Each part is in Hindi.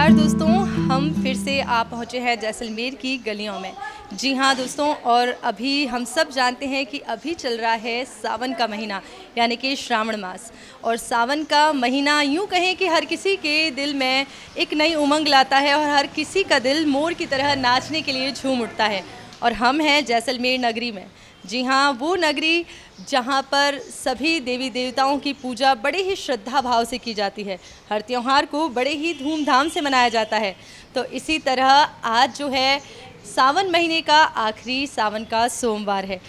नमस्कार दोस्तों, हम फिर से आ पहुँचे हैं जैसलमेर की गलियों में। जी हाँ दोस्तों, और अभी हम सब जानते हैं कि अभी चल रहा है सावन का महीना यानी कि श्रावण मास। और सावन का महीना यूँ कहें कि हर किसी के दिल में एक नई उमंग लाता है और हर किसी का दिल मोर की तरह नाचने के लिए झूम उठता है। और हम हैं जैसलमेर नगरी में। जी हाँ, वो नगरी जहाँ पर सभी देवी देवताओं की पूजा बड़े ही श्रद्धा भाव से की जाती है। हर त्यौहार को बड़े ही धूमधाम से मनाया जाता है। तो इसी तरह आज जो है सावन महीने का आखिरी सावन का सोमवार है।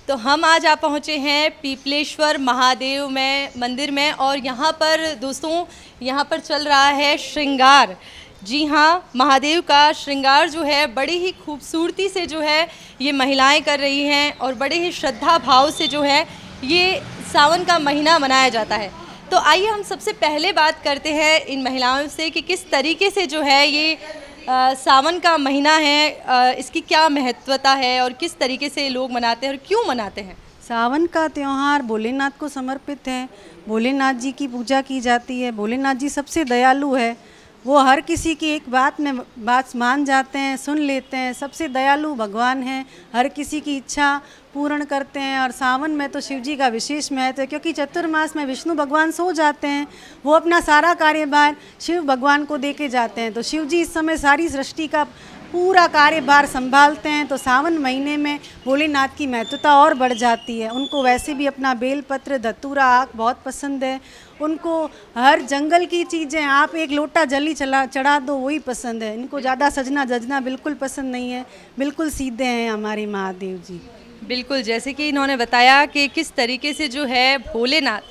तो हम आज आ पहुँचे हैं पीपलेश्वर महादेव में मंदिर में, और यहाँ पर दोस्तों यहाँ पर चल रहा है श्रृंगार। जी हाँ, महादेव का श्रृंगार जो है बड़ी ही खूबसूरती से जो है ये महिलाएं कर रही हैं, और बड़े ही श्रद्धा भाव से जो है ये सावन का महीना मनाया जाता है। तो आइए हम सबसे पहले बात करते हैं इन महिलाओं से कि किस तरीके से जो है ये सावन का महीना है, इसकी क्या महत्वता है और किस तरीके से लोग मनाते हैं और क्यों मनाते हैं। सावन का त्यौहार भोलेनाथ को समर्पित है। भोलेनाथ जी की पूजा की जाती है। भोलेनाथ जी सबसे दयालु है। वो हर किसी की एक बात मान जाते हैं, सुन लेते हैं। सबसे दयालु भगवान हैं, हर किसी की इच्छा पूर्ण करते हैं। और सावन में तो शिव जी का विशेष महत्व है, क्योंकि चतुर्मास में विष्णु भगवान सो जाते हैं। वो अपना सारा कार्यभार शिव भगवान को दे के जाते हैं। तो शिव जी इस समय सारी सृष्टि का पूरा कार्यभार संभालते हैं। तो सावन महीने में भोलेनाथ की महत्वता और बढ़ जाती है। उनको वैसे भी अपना बेलपत्र, धतूरा, आक बहुत पसंद है। उनको हर जंगल की चीज़ें, आप एक लोटा जली चढ़ा दो वही पसंद है। इनको ज़्यादा सजना जजना बिल्कुल पसंद नहीं है। बिल्कुल सीधे हैं हमारे महादेव जी। बिल्कुल, जैसे कि इन्होंने बताया कि किस तरीके से जो है भोलेनाथ,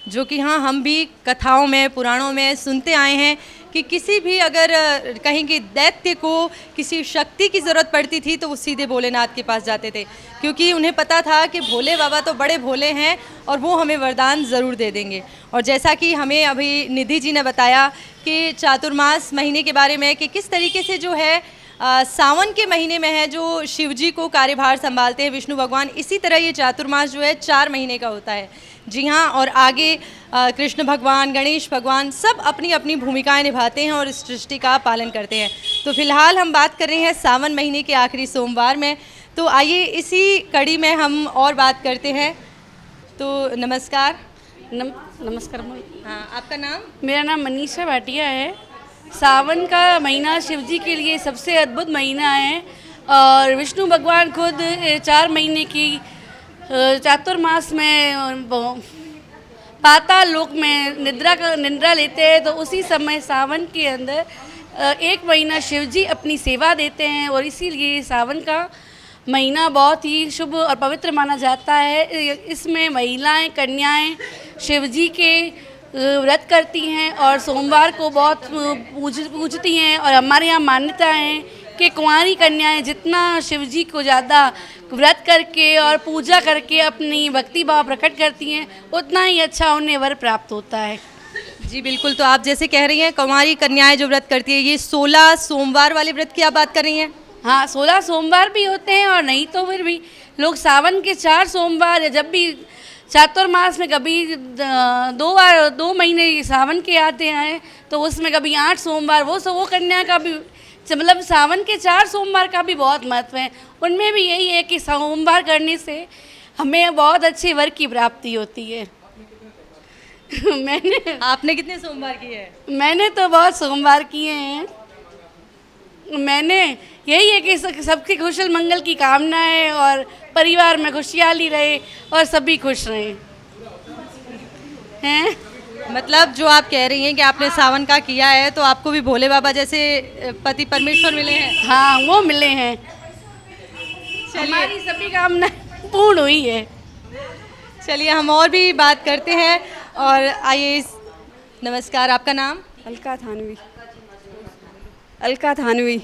जो कि हाँ हम भी कथाओं में पुराणों में सुनते आए हैं कि किसी भी अगर कहीं के दैत्य को किसी शक्ति की ज़रूरत पड़ती थी तो वो सीधे भोलेनाथ के पास जाते थे, क्योंकि उन्हें पता था कि भोले बाबा तो बड़े भोले हैं और वो हमें वरदान ज़रूर दे देंगे। और जैसा कि हमें अभी निधि जी ने बताया कि चातुर्मास महीने के बारे में कि किस तरीके से जो है सावन के महीने में है जो शिव जी को कार्यभार संभालते हैं विष्णु भगवान, इसी तरह ये चातुर्मास जो है 4 महीने का होता है। जी हाँ, और आगे कृष्ण भगवान, गणेश भगवान सब अपनी अपनी भूमिकाएं निभाते हैं और इस सृष्टि का पालन करते हैं। तो फिलहाल हम बात कर रहे हैं सावन महीने के आखिरी सोमवार में। तो आइए इसी कड़ी में हम और बात करते हैं। तो नमस्कार। नमस्कार। हाँ, आपका नाम? मेरा नाम मनीषा भाटिया है। सावन का महीना शिव जी के लिए सबसे अद्भुत महीना है, और विष्णु भगवान खुद 4 महीने की चातुर्मास में पाताल लोक में निद्रा लेते हैं। तो उसी समय सावन के अंदर 1 महीना शिव जी अपनी सेवा देते हैं, और इसीलिए सावन का महीना बहुत ही शुभ और पवित्र माना जाता है। इसमें महिलाएं, कन्याएं शिव जी के व्रत करती हैं और सोमवार को बहुत पूजती हैं। और हमारे यहाँ मान्यता है कि कुंवारी कन्याएं जितना शिव जी को ज़्यादा व्रत करके और पूजा करके अपनी भक्ति भाव प्रकट करती हैं, उतना ही अच्छा उन्हें वर प्राप्त होता है। जी बिल्कुल, तो आप जैसे कह रही हैं कुंवारी कन्याएं जो व्रत करती है, ये 16 सोमवार वाले व्रत की आप बात कर रही हैं? हाँ, 16 सोमवार भी होते हैं, और नहीं तो फिर भी लोग सावन के 4 सोमवार, या जब भी चातुर्मास में कभी 2 महीने सावन के आते हैं तो उसमें कभी 8 सोमवार, वो कन्या का भी, मतलब सावन के 4 सोमवार का भी बहुत महत्व है। उनमें भी यही है कि सोमवार करने से हमें बहुत अच्छे वर की प्राप्ति होती है। आपने कितने सोमवार किए हैं? मैंने तो बहुत सोमवार किए हैं। मैंने यही है कि सबके कुशल मंगल की कामना है, और परिवार में खुशहाली रहे और सभी खुश रहें। हैं? मतलब जो आप कह रही हैं कि आपने सावन का किया है तो आपको भी भोले बाबा जैसे पति परमेश्वर मिले हैं? हाँ, वो मिले हैं। हमारी सभी कामना पूर्ण हुई है। चलिए हम और भी बात करते हैं। और आइए, नमस्कार, आपका नाम? अलका थानवी। अलका थानवी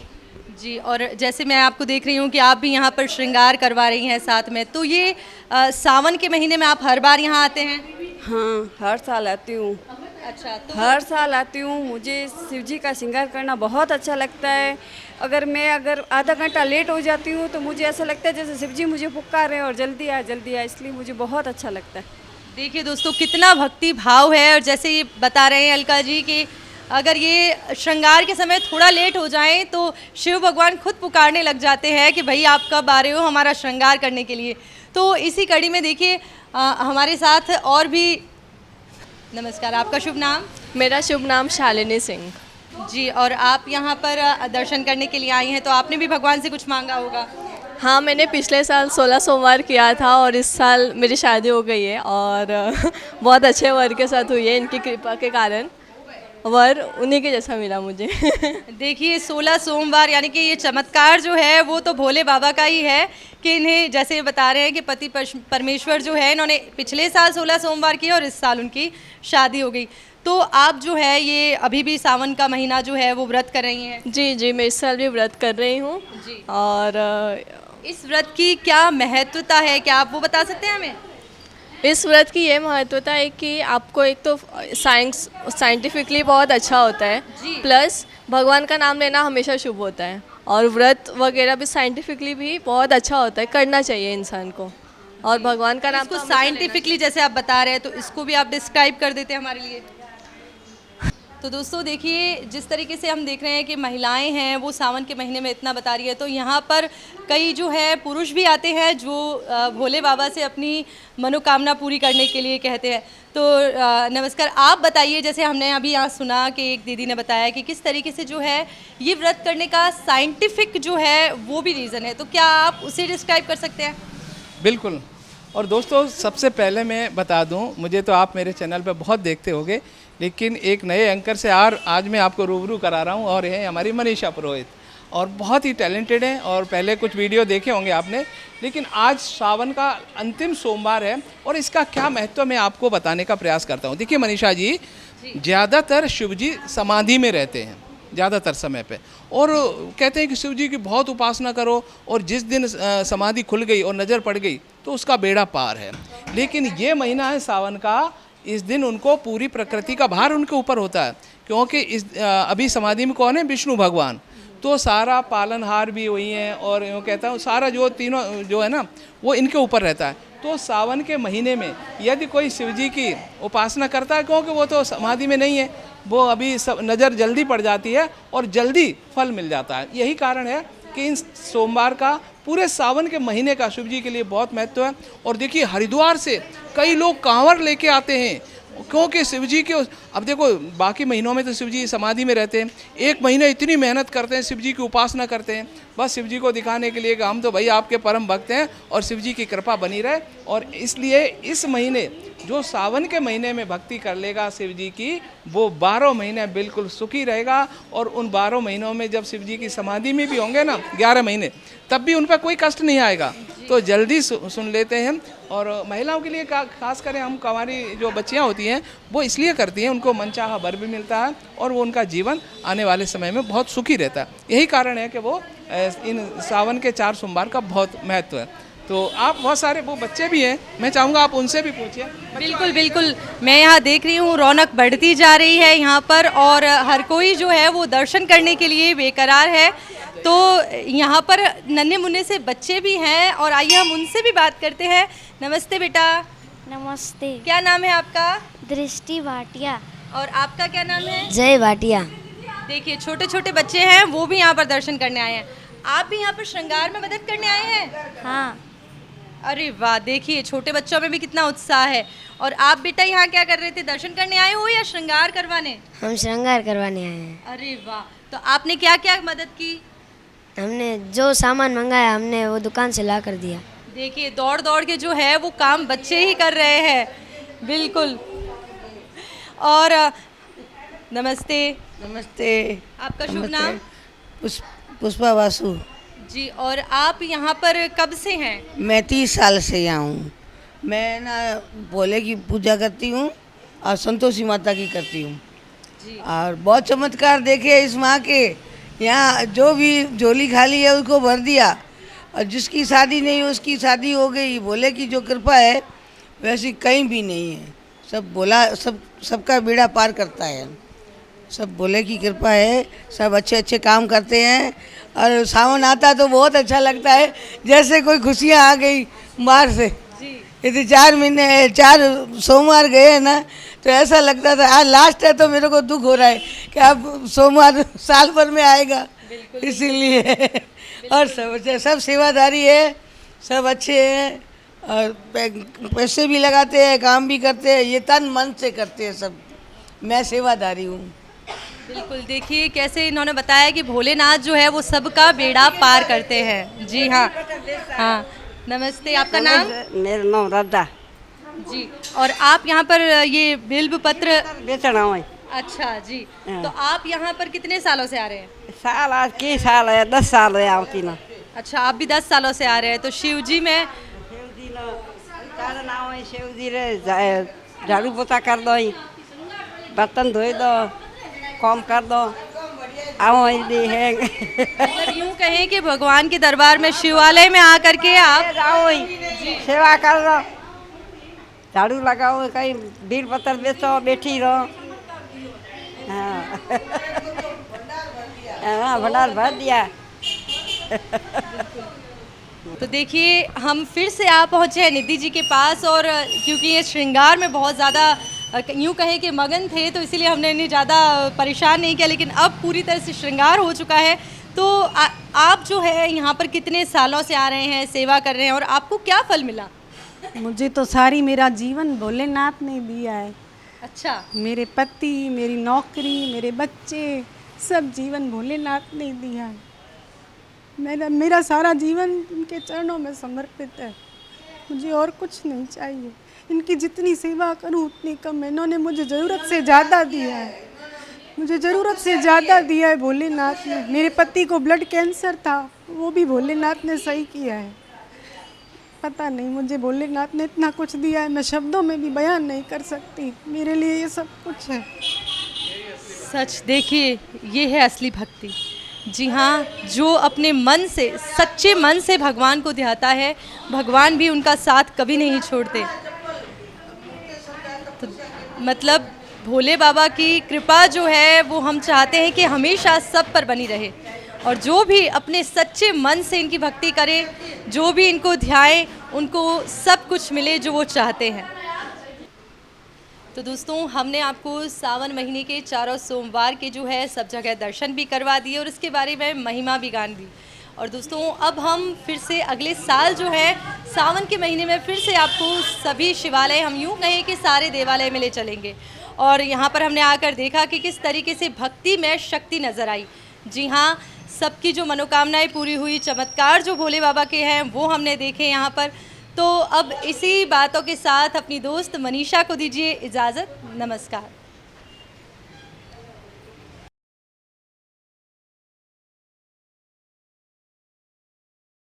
जी। और जैसे मैं आपको देख रही हूँ कि आप भी यहाँ पर श्रृंगार करवा रही हैं साथ में, तो ये सावन के महीने में आप हर बार यहाँ आते हैं? हाँ, हर साल आती हूँ। अच्छा, तो हर साल आती हूँ। मुझे शिव जी का श्रृंगार करना बहुत अच्छा लगता है। अगर आधा घंटा लेट हो जाती हूँ तो मुझे ऐसा लगता है जैसे शिव जी मुझे पुकार रहे हैं और जल्दी आ, इसलिए मुझे बहुत अच्छा लगता है। देखिए दोस्तों, कितना भक्ति भाव है। और जैसे ये बता रहे हैं अलका जी कि अगर ये श्रृंगार के समय थोड़ा लेट हो जाएं तो शिव भगवान खुद पुकारने लग जाते हैं कि भाई आप कब आ रहे हो हमारा श्रृंगार करने के लिए। तो इसी कड़ी में देखिए हमारे साथ और भी। नमस्कार, आपका शुभ नाम? मेरा शुभ नाम शालिनी सिंह जी। और आप यहाँ पर दर्शन करने के लिए आई हैं, तो आपने भी भगवान से कुछ मांगा होगा? हाँ, मैंने पिछले साल 16 सोमवार किया था और इस साल मेरी शादी हो गई है और बहुत अच्छे वर के साथ हुई है। इनकी कृपा के कारण वर उन्हीं के जैसा मिला मुझे। देखिए 16 सोमवार यानी कि ये चमत्कार जो है वो तो भोले बाबा का ही है कि इन्हें, जैसे ये बता रहे हैं कि पति परमेश्वर जो है इन्होंने पिछले साल 16 सोमवार किए और इस साल उनकी शादी हो गई। तो आप जो है ये अभी भी सावन का महीना जो है वो व्रत कर रही हैं? जी जी, मैं इस साल भी व्रत कर रही हूँ। जी। और इस व्रत की क्या महत्वता है, क्या आप वो बता सकते हैं हमें? इस व्रत की ये महत्वता है कि आपको एक तो साइंटिफिकली बहुत अच्छा होता है, प्लस भगवान का नाम लेना हमेशा शुभ होता है और व्रत वगैरह भी साइंटिफिकली भी बहुत अच्छा होता है, करना चाहिए इंसान को। और भगवान का नाम इसको साइंटिफिकली जैसे आप बता रहे हैं तो इसको भी आप डिस्क्राइब कर देते हैं हमारे लिए। तो दोस्तों देखिए जिस तरीके से हम देख रहे हैं कि महिलाएं हैं वो सावन के महीने में इतना बता रही है, तो यहाँ पर कई जो है पुरुष भी आते हैं जो भोले बाबा से अपनी मनोकामना पूरी करने के लिए कहते हैं। तो नमस्कार, आप बताइए, जैसे हमने अभी यहाँ सुना कि एक दीदी ने बताया कि किस तरीके से जो है ये व्रत करने का साइंटिफिक जो है वो भी रीज़न है, तो क्या आप उसे डिस्क्राइब कर सकते हैं? बिल्कुल। और दोस्तों सबसे पहले मैं बता दूं, मुझे तो आप मेरे चैनल पे बहुत देखते होंगे, लेकिन एक नए एंकर से आज मैं आपको रूबरू करा रहा हूं और ये हमारी मनीषा पुरोहित, और बहुत ही टैलेंटेड हैं और पहले कुछ वीडियो देखे होंगे आपने। लेकिन आज सावन का अंतिम सोमवार है और इसका क्या महत्व मैं आपको बताने का प्रयास करता हूँ। देखिए मनीषा जी, ज़्यादातर शिव जी समाधि में रहते हैं ज़्यादातर समय पे, और कहते हैं कि शिव जी की बहुत उपासना करो और जिस दिन समाधि खुल गई और नज़र पड़ गई तो उसका बेड़ा पार है। लेकिन ये महीना है सावन का, इस दिन उनको पूरी प्रकृति का भार उनके ऊपर होता है, क्योंकि अभी समाधि में कौन है? विष्णु भगवान। तो सारा पालनहार भी वही है और यूँ कहता हूँ सारा जो तीनों जो है ना वो इनके ऊपर रहता है। तो सावन के महीने में यदि कोई शिव जी की उपासना करता है, क्योंकि वो तो समाधि में नहीं है, वो अभी सब नज़र जल्दी पड़ जाती है और जल्दी फल मिल जाता है। यही कारण है कि इन सोमवार का पूरे सावन के महीने का शिव जी के लिए बहुत महत्व है। और देखिए हरिद्वार से कई लोग कांवर लेके आते हैं, क्योंकि शिव जी के, अब देखो बाकी महीनों में तो शिव जी समाधि में रहते हैं, एक महीना इतनी मेहनत करते हैं, शिव जी की उपासना करते हैं, बस शिव जी को दिखाने के लिए कि हम तो भाई आपके परम भक्त हैं और शिव जी की कृपा बनी रहे। और इसलिए इस महीने जो सावन के महीने में भक्ति कर लेगा शिव जी की, वो 12 महीने बिल्कुल सुखी रहेगा। और उन 12 महीनों में जब शिव जी की समाधि में भी होंगे ना 11 महीने, तब भी उन पर कोई कष्ट नहीं आएगा। तो जल्दी सुन लेते हैं। और महिलाओं के लिए खास करें हम, हमारी जो बच्चियां होती हैं वो इसलिए करती हैं, उनको मनचाहा वर भी मिलता है और वो उनका जीवन आने वाले समय में बहुत सुखी रहता है। यही कारण है कि वो इन सावन के 4 सोमवार का बहुत महत्व है। तो आप बहुत सारे वो बच्चे भी हैं, मैं चाहूँगा आप उनसे भी पूछिए। बिल्कुल बिल्कुल, मैं यहाँ देख रही हूँ रौनक बढ़ती जा रही है यहाँ पर और हर कोई जो है वो दर्शन करने के लिए बेकरार है। तो यहाँ पर नन्हे मुन्ने से बच्चे भी हैं और आइए हम उनसे भी बात करते हैं। नमस्ते बेटा। नमस्ते। क्या नाम है आपका? दृष्टि भाटिया। और आपका क्या नाम है? जय भाटिया। देखिए छोटे छोटे बच्चे हैं, वो भी यहाँ पर दर्शन करने आए हैं। आप भी यहाँ पर श्रृंगार में मदद करने आए हैं? हाँ। अरे वाह, देखिए छोटे बच्चों में भी कितना उत्साह है। और आप बेटा यहाँ क्या कर रहे थे? दर्शन करने आए हो या श्रृंगार करवाने? हम श्रृंगार करवाने आए हैं। अरे वाह, तो आपने क्या क्या मदद की? हमने जो सामान मंगाया हमने वो दुकान से ला कर दिया। देखिए दौड़ दौड़ के जो है वो काम बच्चे ही कर रहे हैं। बिल्कुल। और नमस्ते। नमस्ते। आपका शुभ नाम? पुष्पा वासु जी। और आप यहाँ पर कब से हैं? मैं 30 साल से यहाँ हूँ। मैं ना भोले की पूजा करती हूँ और संतोषी माता की करती हूँ और बहुत चमत्कार देखे इस माँ के। यहाँ जो भी झोली खाली है उसको भर दिया और जिसकी शादी नहीं उसकी शादी हो गई। भोले की जो कृपा है वैसी कहीं भी नहीं है। सब भोला सबका बेड़ा पार करता है। सब भोले की कृपा है, सब अच्छे अच्छे काम करते हैं। और सावन आता तो बहुत अच्छा लगता है, जैसे कोई खुशियाँ आ गई बाहर से। ये तो 4 सोमवार गए हैं ना, तो ऐसा लगता था आज लास्ट है, तो मेरे को दुख हो रहा है कि अब सोमवार साल भर में आएगा, इसीलिए। और सब सेवादारी है, सब अच्छे हैं, और पैसे भी लगाते हैं, काम भी करते हैं, ये तन मन से करते हैं सब। मैं सेवादारी हूँ। बिल्कुल, देखिए कैसे इन्होंने बताया कि भोलेनाथ जो है वो सबका बेड़ा पार करते हैं। जी हाँ, हाँ, नमस्ते, आपका नाम? मेरा नाम राधा जी, और आप यहाँ पर ये बिल्व पत्र बेचना हुआ। अच्छा जी, तो आप यहाँ पर कितने सालों से आ रहे हैं? साल आज की साल है, 10 साल है आवती ना। अच्छा, आप भी 10 सालों से आ रहे हैं। तो शिव जी में शिवजी ना तारा नाम है, शिवजी रे झाड़ू पोछा कर दो, बर्तन धोई दो, काम कर दो, आओ है। मतलब यूँ कहें कि भगवान के दरबार में शिवालय में आकर के आप आओ सेवा कर दो, झाड़ू लगाओ, कहीं बीर पत्थर बेचो, बैठी रहो। हाँ हाँ, भंडार भर दिया। तो देखिए हम फिर से आ पहुँचे हैं निधि जी के पास, और क्योंकि ये श्रृंगार में बहुत ज़्यादा यूँ कहें कि मगन थे, तो इसीलिए हमने इन्हें ज़्यादा परेशान नहीं किया, लेकिन अब पूरी तरह से श्रृंगार हो चुका है। तो आप जो है यहाँ पर कितने सालों से आ रहे हैं, सेवा कर रहे हैं, और आपको क्या फल मिला? मुझे तो सारी मेरा जीवन भोलेनाथ ने दिया है। अच्छा, मेरे पति, मेरी नौकरी, मेरे बच्चे, सब जीवन भोलेनाथ ने दिया है। मेरा सारा जीवन इनके चरणों में समर्पित है। मुझे और कुछ नहीं चाहिए। इनकी जितनी सेवा करूं उतनी कम है। इन्होंने मुझे ज़रूरत से ज़्यादा दिया है, मुझे ज़रूरत से ज़्यादा दिया है भोलेनाथ ने। मेरे पति को ब्लड कैंसर था, वो भी भोलेनाथ ने सही किया है। पता नहीं, मुझे भोलेनाथ ने इतना कुछ दिया है, मैं शब्दों में भी बयान नहीं कर सकती। मेरे लिए ये सब कुछ है। सच देखिए, ये है असली भक्ति। जी हाँ, जो अपने मन से, सच्चे मन से भगवान को ध्याता है, भगवान भी उनका साथ कभी नहीं छोड़ते। तो मतलब भोले बाबा की कृपा जो है वो हम चाहते हैं कि हमेशा सब पर बनी रहे, और जो भी अपने सच्चे मन से इनकी भक्ति करे, जो भी इनको ध्याए, उनको सब कुछ मिले जो वो चाहते हैं। तो दोस्तों, हमने आपको सावन महीने के चारों सोमवार के जो है सब जगह दर्शन भी करवा दिए, और इसके बारे में महिमा भी गान दी। और दोस्तों, अब हम फिर से अगले साल जो है सावन के महीने में फिर से आपको सभी शिवालय, हम यूँ कहें कि सारे देवालय में ले चलेंगे। और यहाँ पर हमने आकर देखा कि किस तरीके से भक्ति में शक्ति नज़र आई। जी हाँ, सबकी जो मनोकामनाएं पूरी हुई, चमत्कार जो भोले बाबा के हैं वो हमने देखे यहाँ पर। तो अब इसी बातों के साथ अपनी दोस्त मनीषा को दीजिए इजाज़त। नमस्कार।